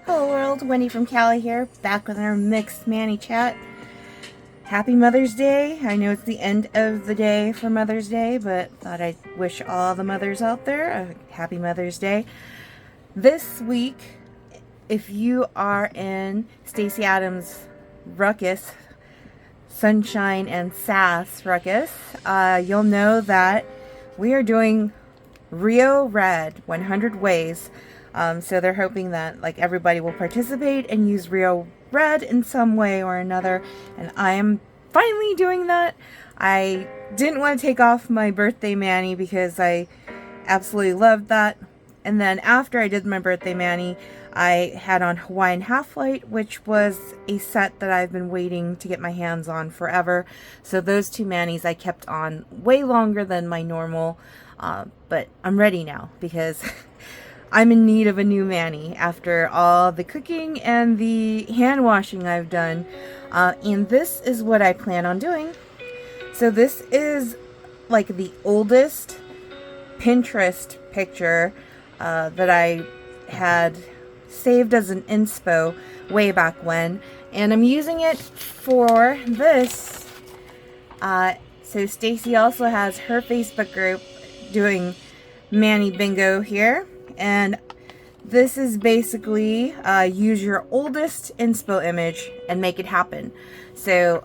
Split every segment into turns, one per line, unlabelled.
Hello world, Wendy from Cali here, back with our mixed Manny chat. Happy Mother's Day. I know it's the end of the day for Mother's Day, but thought I'd wish all the mothers out there a happy Mother's Day. This week, if you are in Stacy Adams' Ruckus, Sunshine and Sass Ruckus, you'll know that we are doing Rio Red 100 Ways. So they're hoping that like everybody will participate and use Rio Red in some way or another. And I am finally doing that. I didn't want to take off my birthday mani because I absolutely loved that. And then after I did my birthday mani, I had on Hawaiian Half-Light, which was a set that I've been waiting to get my hands on forever. So those two manis I kept on way longer than my normal. But I'm ready now because I'm in need of a new mani after all the cooking and the hand washing I've done. And this is what I plan on doing. So this is like the oldest Pinterest picture that I had saved as an inspo way back when. And I'm using it for this. So Stacy also has her Facebook group doing Mani Bingo here. And this is basically use your oldest inspo image and make it happen. So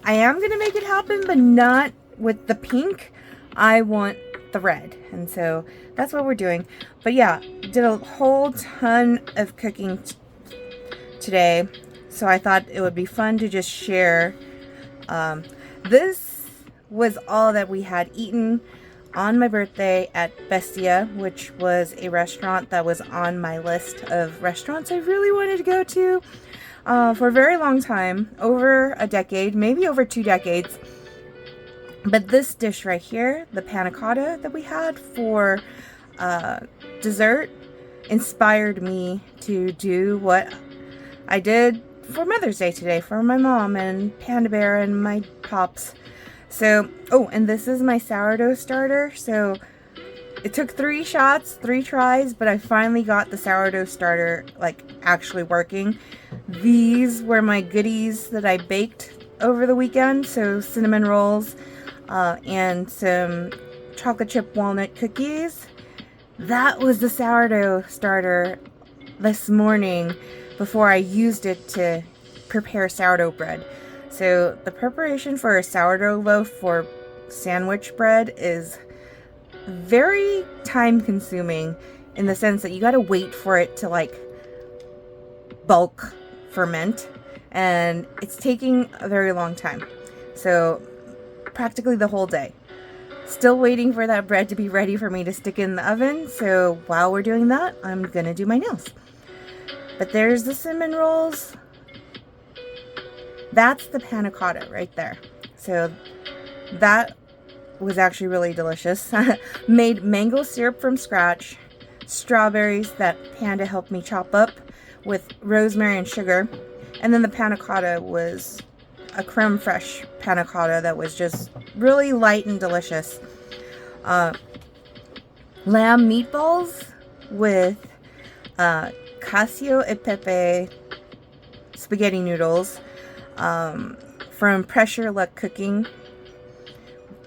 I am going to make it happen, but not with the pink. I want the red. And so that's what we're doing. But yeah, did a whole ton of cooking today. So I thought it would be fun to just share. This was all that we had eaten on my birthday at Bestia, which was a restaurant that was on my list of restaurants I really wanted to go to for a very long time, over a decade, maybe over 2 decades. But this dish right here, the panna cotta that we had for dessert, inspired me to do what I did for Mother's Day today for my mom and Panda Bear and my pops. So, oh, and this is my sourdough starter. So it took 3 shots, 3 tries, but I finally got the sourdough starter like actually working. These were my goodies that I baked over the weekend. So cinnamon rolls and some chocolate chip walnut cookies. That was the sourdough starter this morning before I used it to prepare sourdough bread. So the preparation for a sourdough loaf for sandwich bread is very time consuming in the sense that you got to wait for it to like bulk ferment, and it's taking a very long time. So practically the whole day. Still waiting for that bread to be ready for me to stick in the oven. So while we're doing that, I'm gonna do my nails. But there's the cinnamon rolls. That's the panna cotta right there. So that was actually really delicious. Made mango syrup from scratch, strawberries that Panda helped me chop up with rosemary and sugar. And then the panna cotta was a creme fraiche panna cotta that was just really light and delicious. Lamb meatballs with cacio e pepe spaghetti noodles. From Pressure Luck Cooking.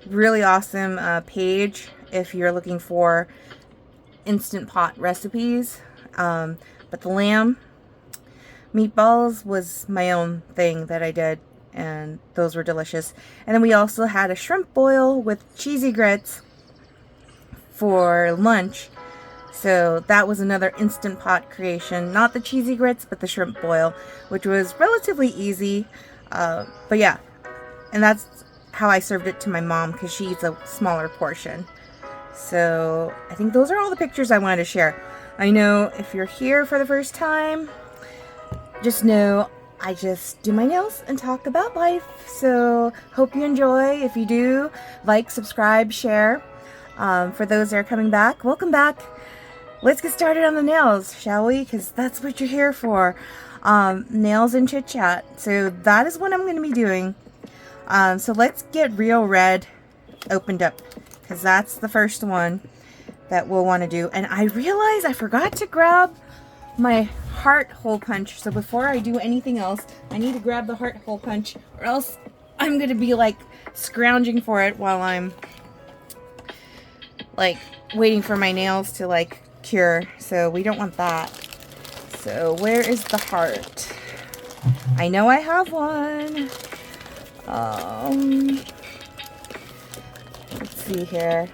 Really awesome page if you're looking for Instant Pot recipes. But the lamb meatballs was my own thing that I did, and those were delicious. And then we also had a shrimp boil with cheesy grits for lunch. So that was another Instant Pot creation. Not the cheesy grits, but the shrimp boil, which was relatively easy. But yeah, and that's how I served it to my mom because she eats a smaller portion. So I think those are all the pictures I wanted to share. I know if you're here for the first time, just know I just do my nails and talk about life. So hope you enjoy. If you do, like, subscribe, share. For those that are coming back, welcome back. Let's get started on the nails, shall we? Because that's what you're here for. Nails and chit chat. So that is what I'm going to be doing. So let's get Rio Red opened up, because that's the first one that we'll want to do. And I realized I forgot to grab my heart hole punch. So before I do anything else, I need to grab the heart hole punch, or else I'm gonna be like scrounging for it while I'm like waiting for my nails to like cure. So we don't want that. So where is the heart? I know I have one. Let's see here.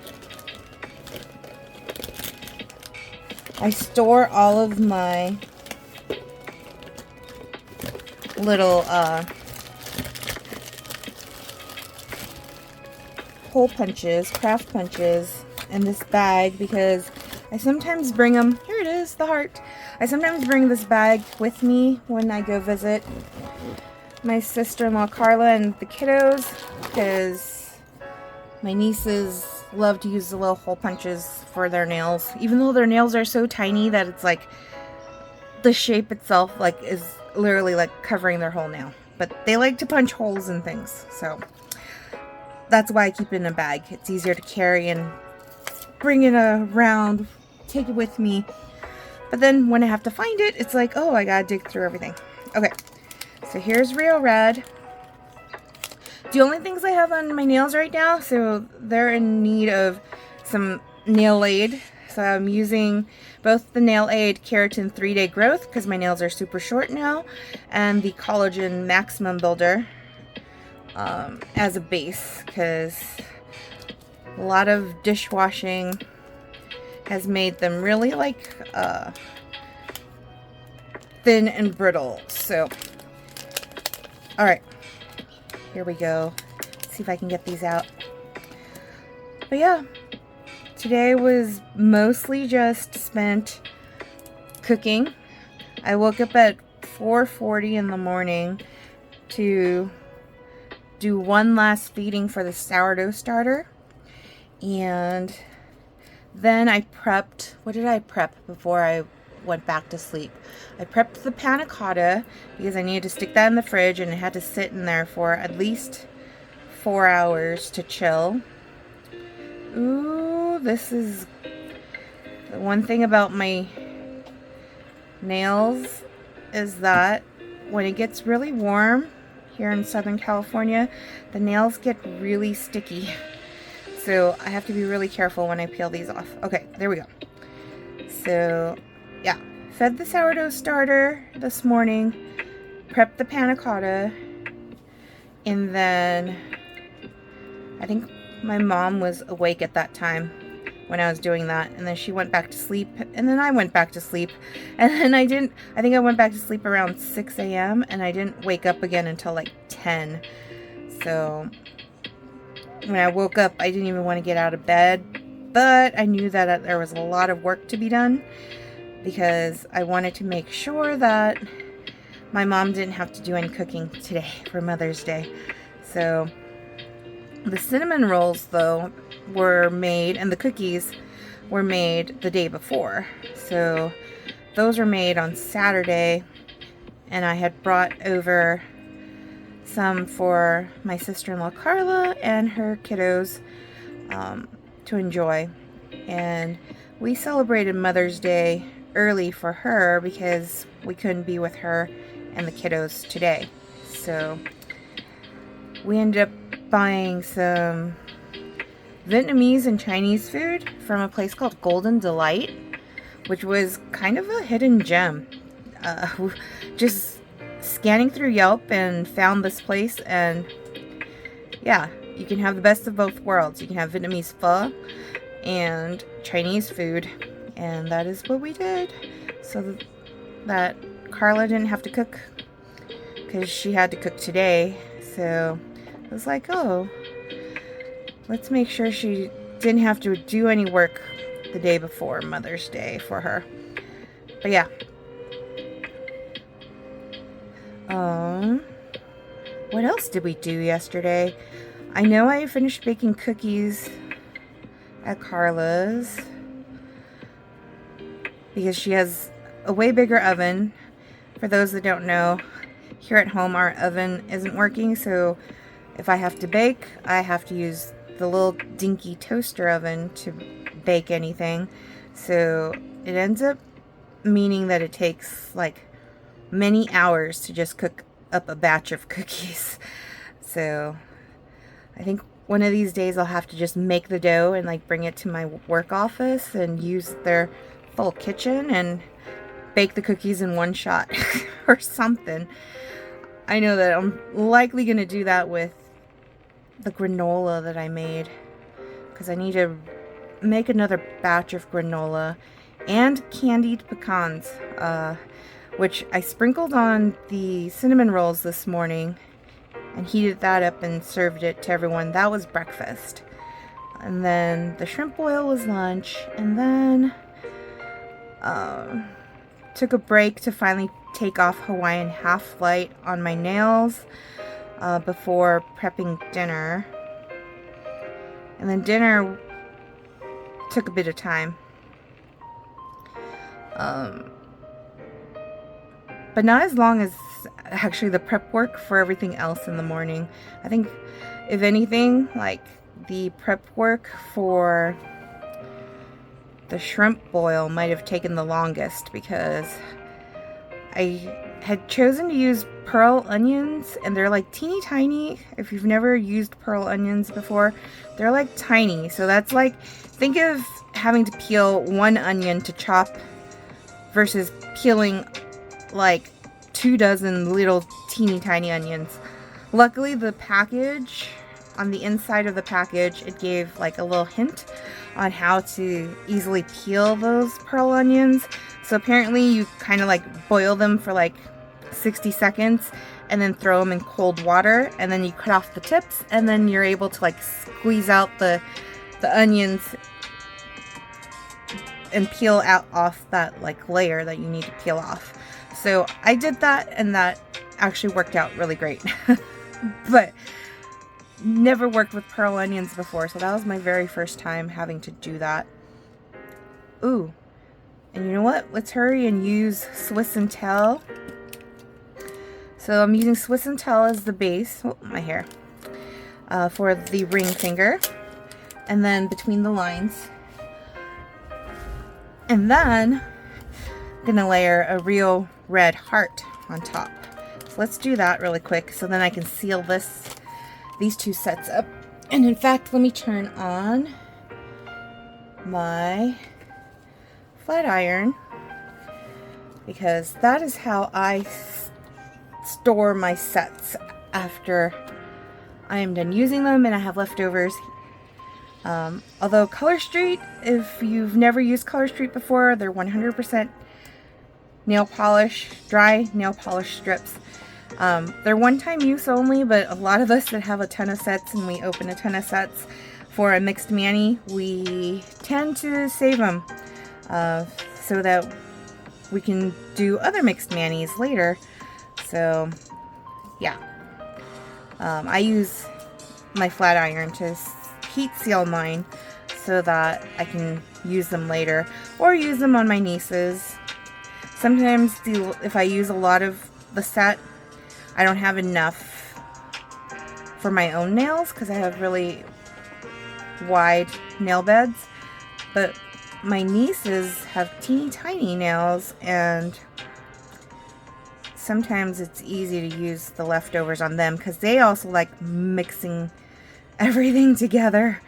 I store all of my little hole punches, craft punches, in this bag because I sometimes bring them. Here it is, the heart. I sometimes bring this bag with me when I go visit my sister-in-law Carla and the kiddos, because my nieces love to use the little hole punches for their nails, even though their nails are so tiny that it's like the shape itself like is literally like covering their whole nail. But they like to punch holes in things, so that's why I keep it in a bag. It's easier to carry and bring it around, take it with me. But then when I have to find it, it's like, oh, I gotta dig through everything. Okay, so here's Rio Red. The only things I have on my nails right now, so they're in need of some nail aid. So I'm using both the Nail Aid Keratin 3-Day Growth, because my nails are super short now, and the Collagen Maximum Builder as a base, because a lot of dishwashing has made them really like thin and brittle. So, all right, here we go. Let's see if I can get these out. But yeah, today was mostly just spent cooking. I woke up at 4:40 in the morning to do one last feeding for the sourdough starter. And then I prepped, what did I prep before I went back to sleep? I prepped the panna cotta because I needed to stick that in the fridge, and it had to sit in there for at least 4 hours to chill. Ooh, this is the one thing about my nails is that when it gets really warm here in Southern California, the nails get really sticky. So I have to be really careful when I peel these off. Okay, there we go. So yeah, fed the sourdough starter this morning, prepped the panna cotta, and then I think my mom was awake at that time when I was doing that, and then she went back to sleep, and then I went back to sleep, and then I think I went back to sleep around 6 a.m. and I didn't wake up again until like 10. So when I woke up, I didn't even want to get out of bed, but I knew that there was a lot of work to be done because I wanted to make sure that my mom didn't have to do any cooking today for Mother's Day. So the cinnamon rolls, though, were made, and the cookies were made the day before. So those were made on Saturday, and I had brought over some for my sister-in-law Carla and her kiddos to enjoy. And we celebrated Mother's Day early for her because we couldn't be with her and the kiddos today. So we ended up buying some Vietnamese and Chinese food from a place called Golden Delight, which was kind of a hidden gem. Just scanning through Yelp and found this place, and yeah, you can have the best of both worlds. You can have Vietnamese pho and Chinese food, and that is what we did, so that Carla didn't have to cook because she had to cook today. So I was like, oh, let's make sure she didn't have to do any work the day before Mother's Day for her. But yeah. What else did we do yesterday? I know I finished baking cookies at Carla's because she has a way bigger oven. For those that don't know, here at home our oven isn't working, so if I have to bake, I have to use the little dinky toaster oven to bake anything. So it ends up meaning that it takes like many hours to just cook up a batch of cookies. So I think one of these days I'll have to just make the dough and like bring it to my work office and use their full kitchen and bake the cookies in one shot or something. I know that I'm likely going to do that with the granola that I made, because I need to make another batch of granola and candied pecans, which I sprinkled on the cinnamon rolls this morning and heated that up and served it to everyone. That was breakfast. And then the shrimp boil was lunch. And then took a break to finally take off Hawaiian half-light on my nails before prepping dinner. And then dinner took a bit of time. But not as long as actually the prep work for everything else in the morning. I think, if anything, like the prep work for the shrimp boil might have taken the longest, because I had chosen to use pearl onions, and they're like teeny tiny. If you've never used pearl onions before, they're like tiny. So that's like, think of having to peel one onion to chop versus peeling like 24 little teeny tiny onions. Luckily, the package, on the inside of the package, it gave like a little hint on how to easily peel those pearl onions. So apparently you kind of like boil them for like 60 seconds and then throw them in cold water, and then you cut off the tips, and then you're able to like squeeze out the onions and peel out off that like layer that you need to peel off. So I did that, and that actually worked out really great. But never worked with pearl onions before, so that was my very first time having to do that. Ooh, and you know what? Let's hurry and use Swiss and Tell. So I'm using Swiss and Tell as the base, my hair, for the ring finger, and then between the lines. And then I'm gonna layer a Rio Red heart on top. So let's do that really quick, so then I can seal these two sets up. And in fact, let me turn on my flat iron, because that is how I store my sets after I am done using them and I have leftovers. Although Color Street, if you've never used Color Street before, they're 100% nail polish, dry nail polish strips. They're one-time use only, but a lot of us that have a ton of sets and we open a ton of sets for a mixed mani, we tend to save them so that we can do other mixed manis later. So yeah, I use my flat iron to heat seal mine so that I can use them later, or use them on my nieces. Sometimes if I use a lot of the set, I don't have enough for my own nails because I have really wide nail beds, but my nieces have teeny tiny nails, and sometimes it's easy to use the leftovers on them because they also like mixing everything together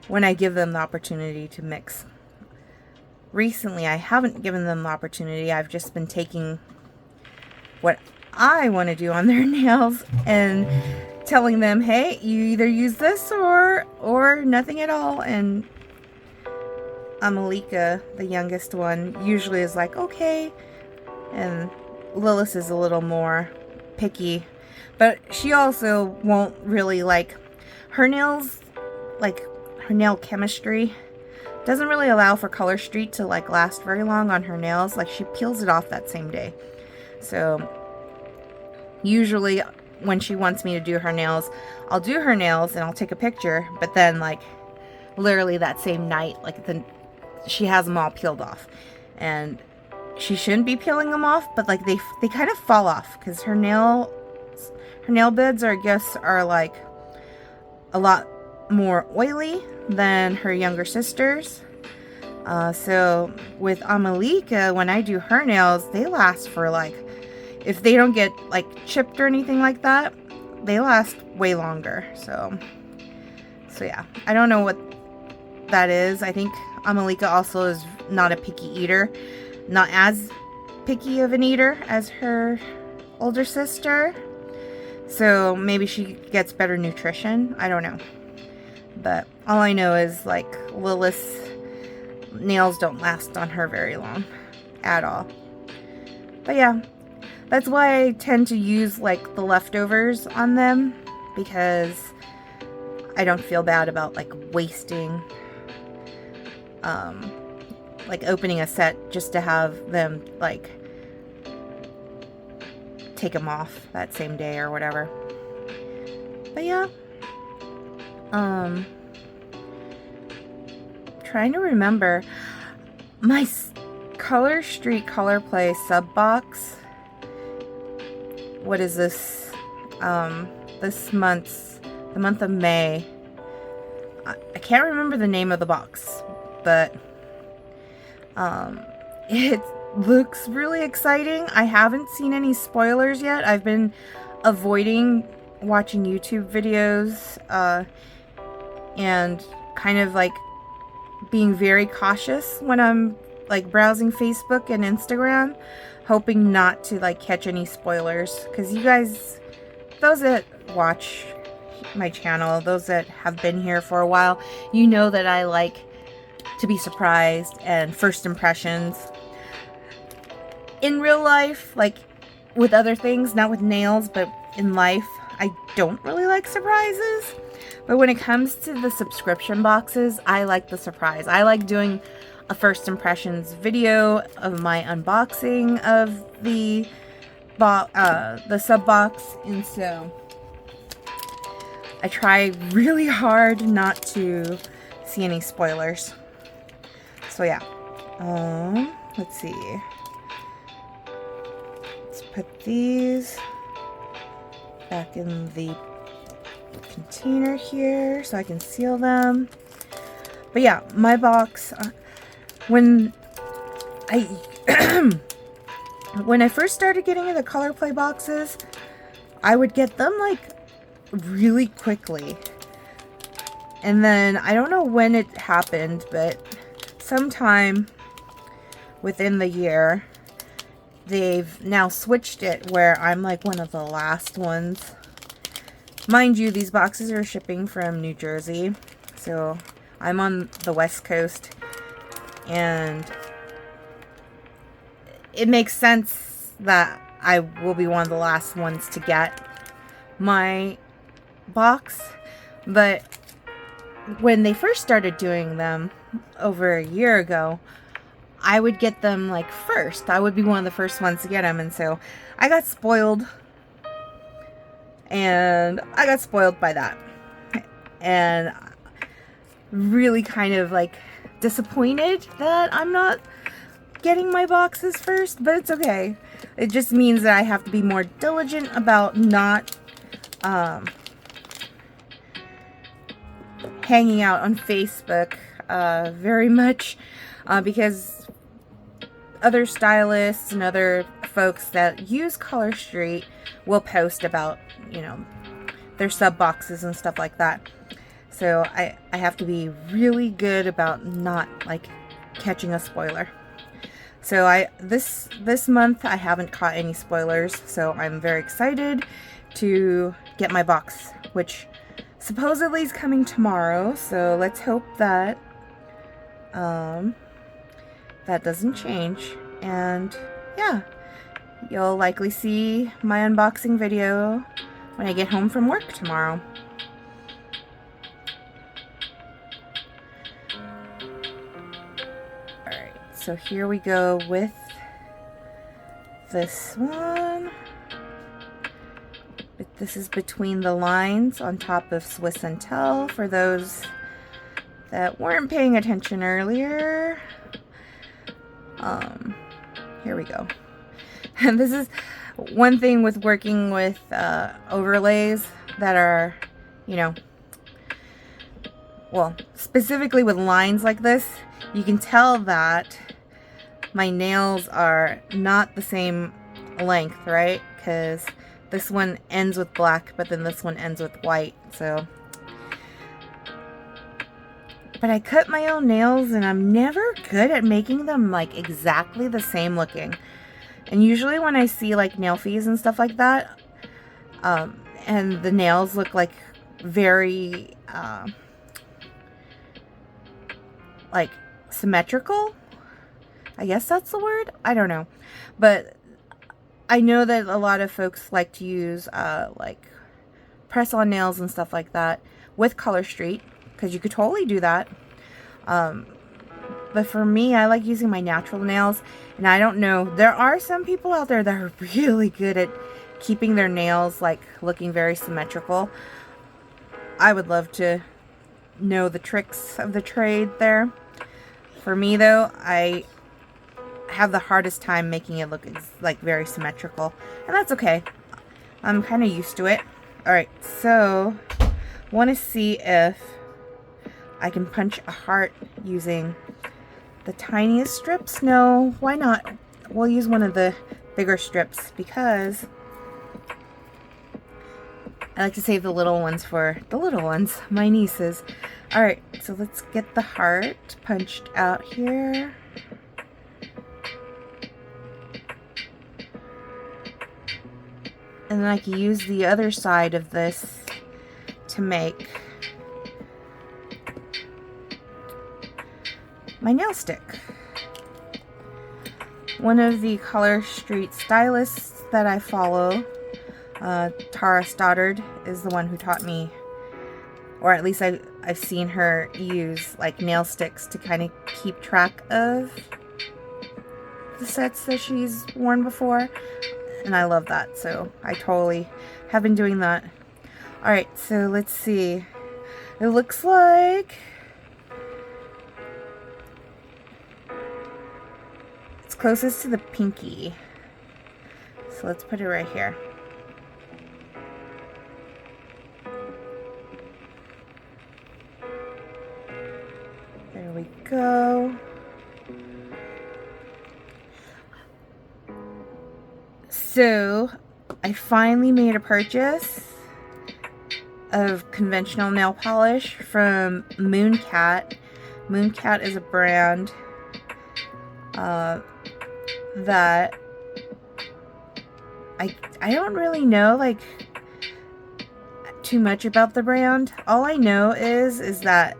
when I give them the opportunity to mix. Recently, I haven't given them the opportunity. I've just been taking what I want to do on their nails and telling them, hey, you either use this or nothing at all. And Amalika, the youngest one, usually is like, okay. And Lilith is a little more picky, but she also won't really like her nails, like her nail chemistry doesn't really allow for Color Street to like last very long on her nails. Like she peels it off that same day. So usually when she wants me to do her nails, I'll do her nails and I'll take a picture, but then like literally that same night, like she has them all peeled off, and she shouldn't be peeling them off, but like they kind of fall off because her nail beds are like a lot more oily than her younger sisters. So with Amalika, when I do her nails, they last for like, if they don't get like chipped or anything like that, they last way longer. So yeah, I don't know what that is. I think Amalika also is not a picky eater, not as picky of an eater as her older sister. So maybe she gets better nutrition. I don't know. But all I know is like Lilith's nails don't last on her very long at all. But yeah, that's why I tend to use like the leftovers on them, because I don't feel bad about like wasting like opening a set just to have them like take them off that same day or whatever. But yeah, trying to remember my Color Street Color Play sub box. What is this? This month's, the month of May. I can't remember the name of the box, but it looks really exciting. I haven't seen any spoilers yet. I've been avoiding watching YouTube videos and kind of like being very cautious when I'm like browsing Facebook and Instagram, hoping not to like catch any spoilers, because you guys, those that watch my channel, those that have been here for a while, you know that I like to be surprised and first impressions. In real life, like with other things, not with nails, but in life, I don't really like surprises. But when it comes to the subscription boxes, I like the surprise. I like doing a first impressions video of my unboxing of the sub box, and so I try really hard not to see any spoilers. So yeah, let's see. Let's put these back in the container here so I can seal them. But yeah, my box, when I when I first started getting into Color Play boxes, I would get them like really quickly. And then I don't know when it happened, but sometime within the year, they've now switched it where I'm like one of the last ones. Mind you, these boxes are shipping from New Jersey, so I'm on the West Coast, and it makes sense that I will be one of the last ones to get my box. But when they first started doing them over a year ago, I would get them like first. I would be one of the first ones to get them, and so I got spoiled. And I got spoiled by that. And really kind of like disappointed that I'm not getting my boxes first, but it's okay. It just means that I have to be more diligent about not hanging out on Facebook very much, because other stylists and other folks that use Color Street will post about, you know, their sub boxes and stuff like that. So I have to be really good about not like catching a spoiler. So this month I haven't caught any spoilers, so I'm very excited to get my box, which supposedly is coming tomorrow. So let's hope that that doesn't change. And yeah, you'll likely see my unboxing video when I get home from work tomorrow. Alright, so here we go with this one. This is Between the Lines on top of Swiss and Tell, for those that weren't paying attention earlier. Here we go. And this is one thing with working with overlays that are, you know, well, specifically with lines like this, you can tell that my nails are not the same length, right? Because this one ends with black, but then this one ends with white. So, but I cut my own nails and I'm never good at making them like exactly the same looking. And usually when I see like nail fees and stuff like that, and the nails look like very like symmetrical, I guess that's the word, I don't know, but I know that a lot of folks like to use like press on nails and stuff like that with Color Street, because you could totally do that. But for me, I like using my natural nails, and I don't know, there are some people out there that are really good at keeping their nails like looking very symmetrical. I would love to know the tricks of the trade there. For me though, I have the hardest time making it look like very symmetrical, and that's okay. I'm kind of used to it. Alright, so want to see if I can punch a heart using the tiniest strips. No, why not? We'll use one of the bigger strips because I like to save the little ones for the little ones, my nieces. Alright, so let's get the heart punched out here. And then I can use the other side of this to make my nail stick. One of the Color Street stylists that I follow, Tara Stoddard, is the one who taught me, or at least I've seen her use like nail sticks to kind of keep track of the sets that she's worn before. And I love that, so I totally have been doing that. Alright, so let's see. It looks like it's closest to the pinky. So let's put it right here. There we go. So, I finally made a purchase of conventional nail polish from Mooncat. Mooncat is a brand that I don't really know like too much about the brand. All I know is that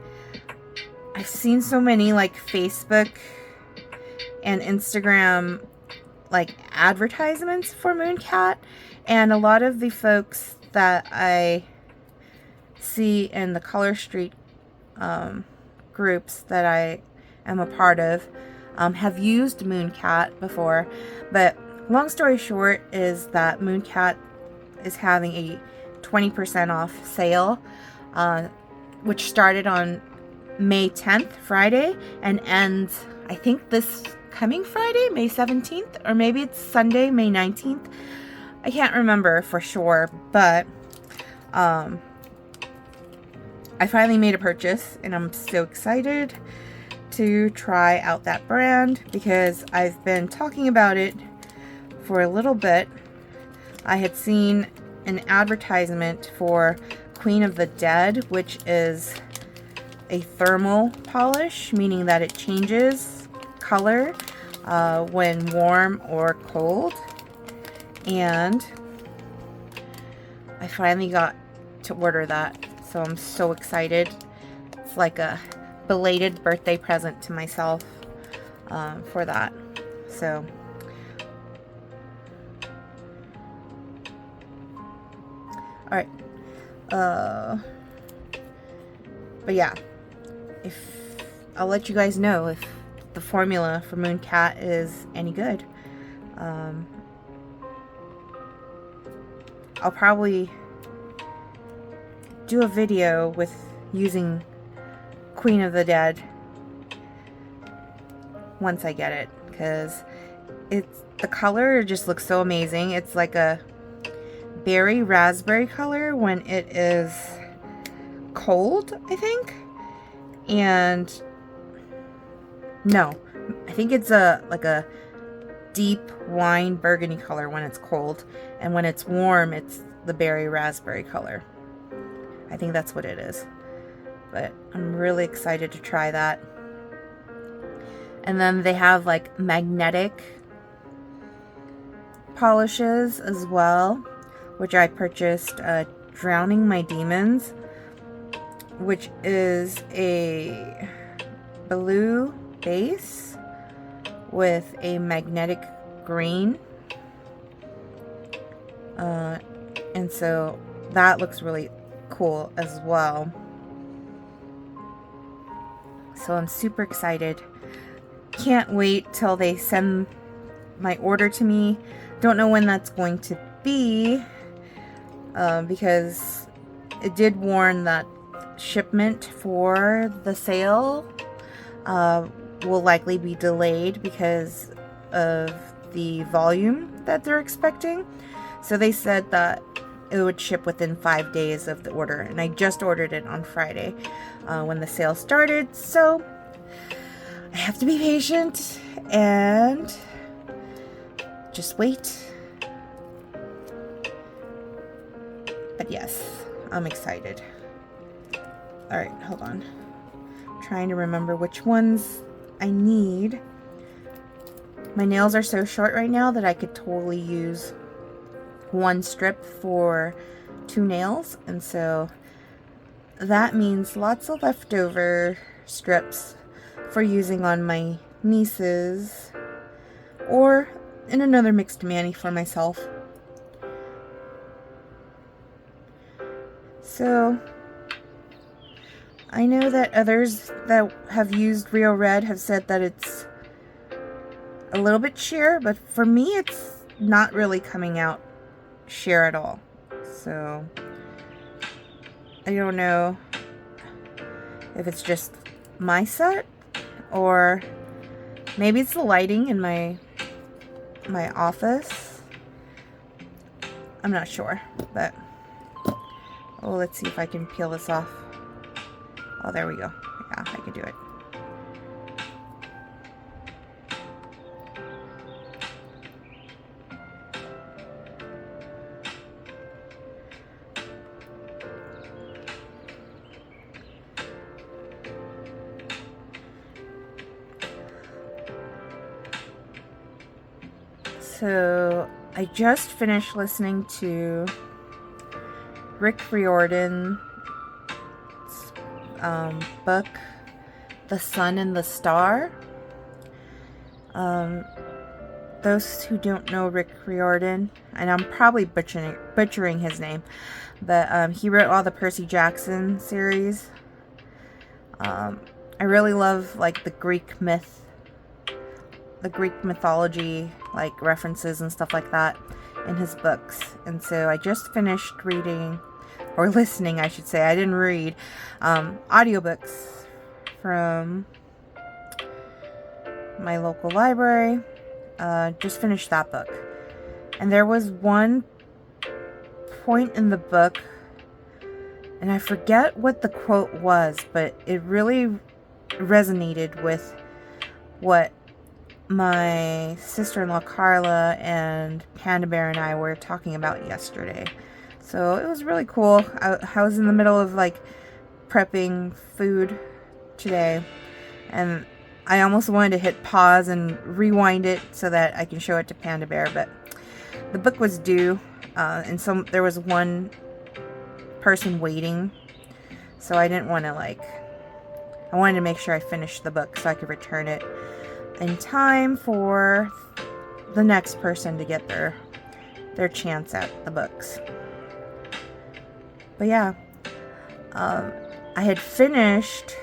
I've seen so many like Facebook and Instagram like advertisements for Mooncat, and a lot of the folks that I see in the Color Street groups that I am a part of have used Mooncat before. But long story short is that Mooncat is having a 20% off sale, which started on May 10th, Friday, and ends, I think, this coming Friday, May 17th, or maybe it's Sunday, May 19th. I can't remember for sure, but I finally made a purchase, and I'm so excited to try out that brand because I've been talking about it for a little bit. I had seen an advertisement for Queen of the Dead, which is a thermal polish, meaning that it changes color when warm or cold, and I finally got to order that, so I'm so excited. It's like a belated birthday present to myself for that. So alright, but yeah, if I'll let you guys know if the formula for Mooncat is any good. I'll probably do a video with using Queen of the Dead once I get it, because the color just looks so amazing. It's like a berry raspberry color when it is cold, I think, and No, I think it's like a deep wine burgundy color when it's cold, and when it's warm it's the berry raspberry color. I think that's what it is, but I'm really excited to try that. And then they have like magnetic polishes as well, which I purchased. Drowning My Demons, which is a blue base with a magnetic green, and so that looks really cool as well. So I'm super excited. Can't wait till they send my order to me. Don't know when that's going to be, because it did warn that shipment for the sale will likely be delayed because of the volume that they're expecting. So they said that it would ship within 5 days of the order, and I just ordered it on Friday when the sale started, so I have to be patient and just wait. But yes, I'm excited. Alright, hold on. I'm trying to remember which ones I need. My nails are so short right now that I could totally use one strip for 2 nails, and so that means lots of leftover strips for using on my nieces or in another mixed mani for myself. So I know that others that have used Rio Red have said that it's a little bit sheer, but for me it's not really coming out sheer at all. So I don't know if it's just my set or maybe it's the lighting in my office. I'm not sure, but let's see if I can peel this off. Oh, there we go. Yeah, I can do it. So I just finished listening to Rick Riordan's book, The Sun and the Star. Those who don't know Rick Riordan, and I'm probably butchering his name, but he wrote all the Percy Jackson series. I really love like the Greek mythology, like references and stuff like that in his books. And so I just finished reading, or listening I should say, I didn't read, audiobooks from my local library. Just finished that book. And there was one point in the book, and I forget what the quote was, but it really resonated with what my sister-in-law Carla and Panda Bear and I were talking about yesterday. So it was really cool. I was in the middle of like prepping food today, and I almost wanted to hit pause and rewind it so that I can show it to Panda Bear, but the book was due, and so there was one person waiting, so I didn't want to I wanted to make sure I finished the book so I could return it in time for the next person to get their chance at the books. But yeah, I had finished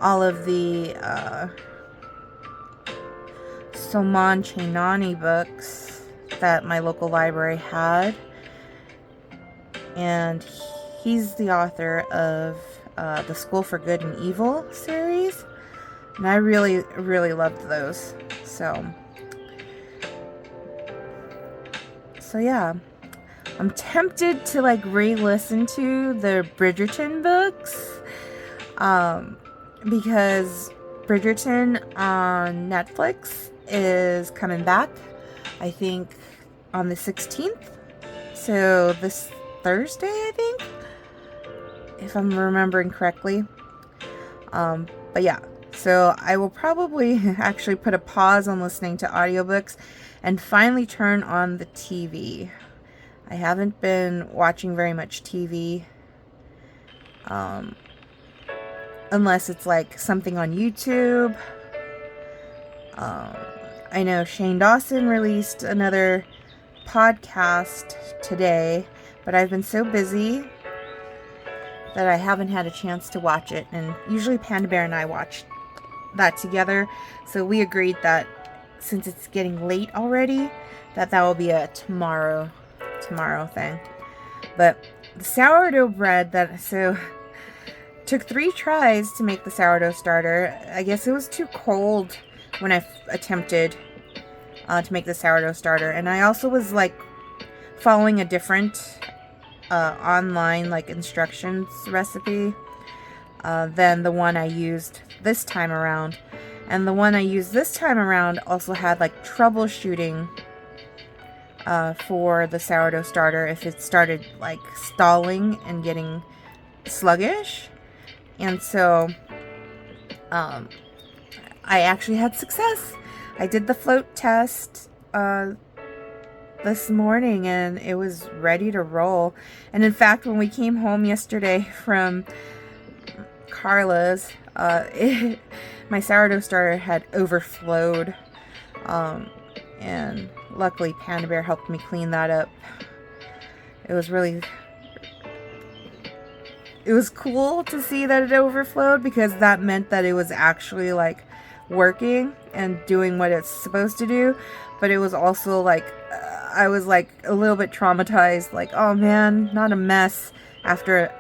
all of the Soman Chainani books that my local library had, and he's the author of the School for Good and Evil series, and I really, really loved those. So yeah, I'm tempted to re-listen to the Bridgerton books, because Bridgerton on Netflix is coming back, I think, on the 16th. So this Thursday, I think, if I'm remembering correctly. But yeah, so I will probably actually put a pause on listening to audiobooks and finally turn on the TV. I haven't been watching very much TV. Unless it's like something on YouTube. I know Shane Dawson released another podcast today, but I've been so busy that I haven't had a chance to watch it. And usually Panda Bear and I watch that together. So we agreed that since it's getting late already, that will be a tomorrow thing. But the sourdough bread took 3 tries to make the sourdough starter. I guess it was too cold when I attempted to make the sourdough starter. And I also was like following a different online like instructions recipe than the one I used this time around. And the one I used this time around also had like troubleshooting for the sourdough starter if it started like stalling and getting sluggish. And so I actually had success. I did the float test this morning and it was ready to roll. And in fact, when we came home yesterday from Carla's, my sourdough starter had overflowed. And luckily Panda Bear helped me clean that up. It was cool to see that it overflowed because that meant that it was actually like working and doing what it's supposed to do. But it was also like I was like a little bit traumatized, like, oh man, not a mess after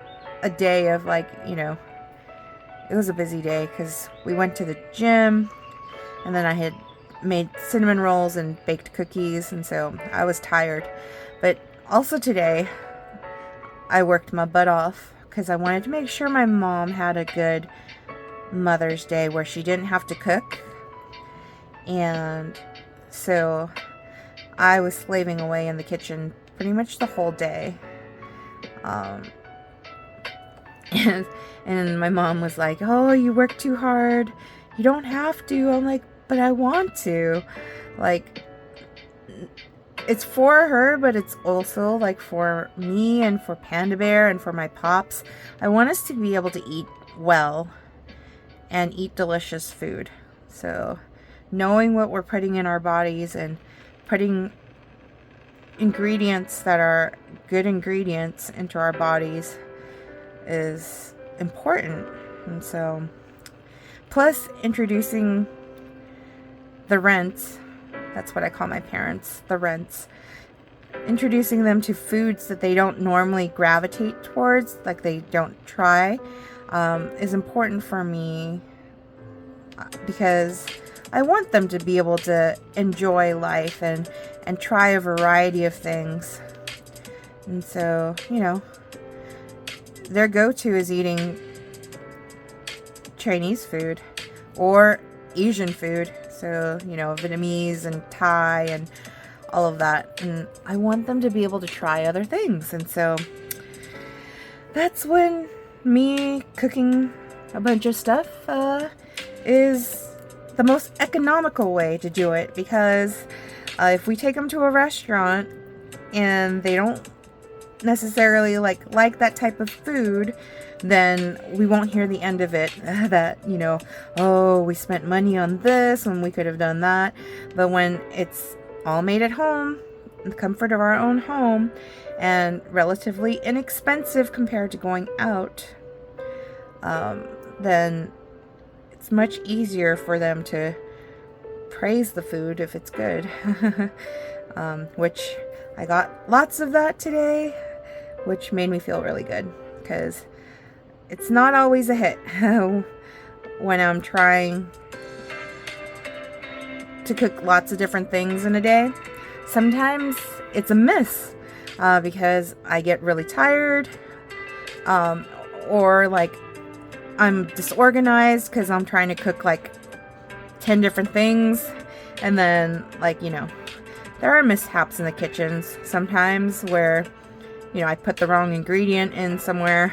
a day of like, it was a busy day because we went to the gym and then I had made cinnamon rolls and baked cookies, and so I was tired. But also today I worked my butt off because I wanted to make sure my mom had a good Mother's Day where she didn't have to cook. And so I was slaving away in the kitchen pretty much the whole day. And my mom was like, oh, you work too hard. You don't have to. I'm like, but I want to. Like, it's for her, but it's also like for me and for Panda Bear and for my pops. I want us to be able to eat well and eat delicious food. So knowing what we're putting in our bodies and putting ingredients that are good ingredients into our bodies is important. And so, plus introducing the rents, that's what I call my parents, the rents, introducing them to foods that they don't normally gravitate towards, like they don't try, is important for me because I want them to be able to enjoy life and try a variety of things. And so, their go-to is eating Chinese food or Asian food. So, Vietnamese and Thai and all of that. And I want them to be able to try other things. And so that's when me cooking a bunch of stuff is the most economical way to do it. Because if we take them to a restaurant and they don't necessarily like that type of food, then we won't hear the end of it that, oh, we spent money on this when we could have done that. But when it's all made at home, in the comfort of our own home, and relatively inexpensive compared to going out, then it's much easier for them to praise the food if it's good. Which I got lots of that today, which made me feel really good because it's not always a hit when I'm trying to cook lots of different things in a day. Sometimes it's a miss because I get really tired, or like I'm disorganized because I'm trying to cook like 10 different things. And then, like, you know, there are mishaps in the kitchens sometimes where, you know, I put the wrong ingredient in somewhere.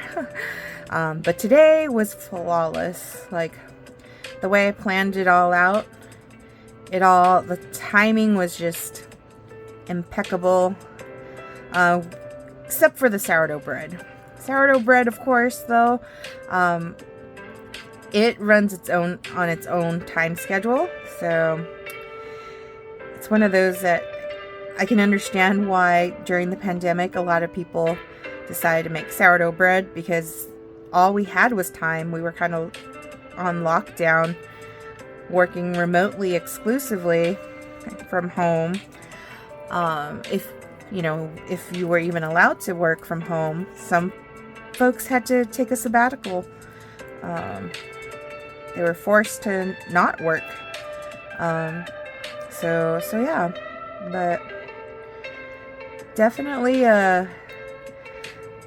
But today was flawless. Like, the way I planned it all out, the timing was just impeccable. Except for the sourdough bread. Sourdough bread, of course, though, it runs on its own time schedule. So it's one of those that I can understand why during the pandemic a lot of people decided to make sourdough bread, because all we had was time. We were kind of on lockdown, working remotely exclusively from home. If you were even allowed to work from home, some folks had to take a sabbatical. They were forced to not work. So yeah, but definitely the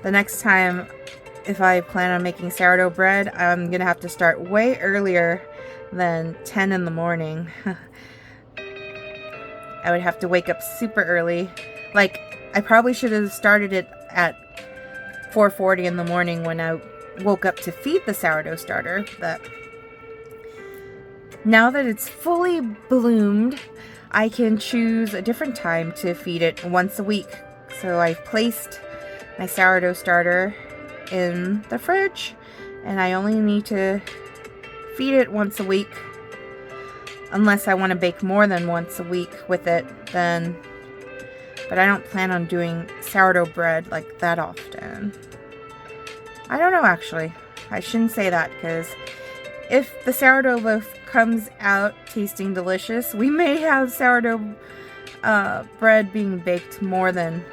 next time, if I plan on making sourdough bread, I'm gonna have to start way earlier than 10 in the morning. I would have to wake up super early. Like, I probably should have started it at 4:40 in the morning when I woke up to feed the sourdough starter, but now that it's fully bloomed, I can choose a different time to feed it once a week. So I've placed my sourdough starter in the fridge, and I only need to feed it once a week. Unless I want to bake more than once a week with it, then. But I don't plan on doing sourdough bread like that often. I don't know, actually. I shouldn't say that, because if the sourdough loaf comes out tasting delicious, we may have sourdough bread being baked more than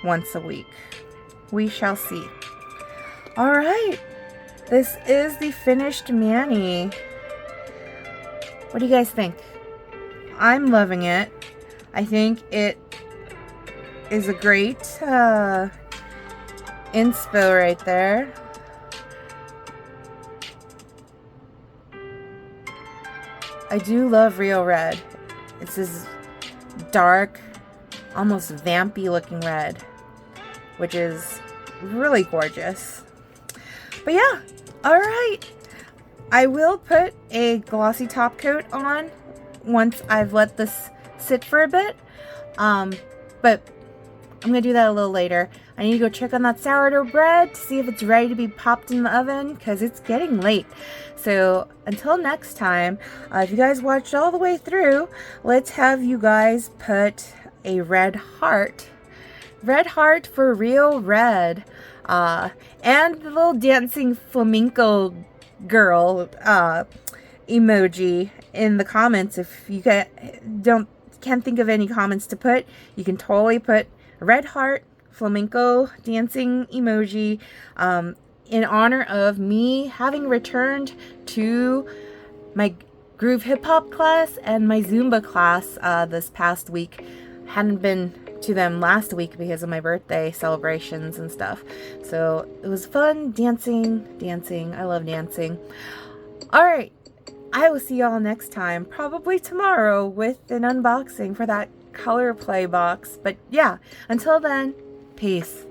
once a week. We shall see. Alright, this is the finished mani. What do you guys think? I'm loving it. I think it is a great inspo right there. I do love Rio Red. It's this dark, almost vampy looking red, which is really gorgeous. But yeah, alright. I will put a glossy top coat on once I've let this sit for a bit. But I'm going to do that a little later. I need to go check on that sourdough bread to see if it's ready to be popped in the oven, because it's getting late. So until next time, if you guys watched all the way through, let's have you guys put a red heart. Red heart for Rio Red. And the little dancing flamenco girl emoji in the comments. If you can't think of any comments to put, you can totally put red heart flamenco dancing emoji in honor of me having returned to my groove hip hop class and my Zumba class this past week. Hadn't been to them last week because of my birthday celebrations and stuff. So it was fun dancing. I love dancing. Alright, I will see y'all next time, probably tomorrow, with an unboxing for that color play box. But yeah, until then, peace.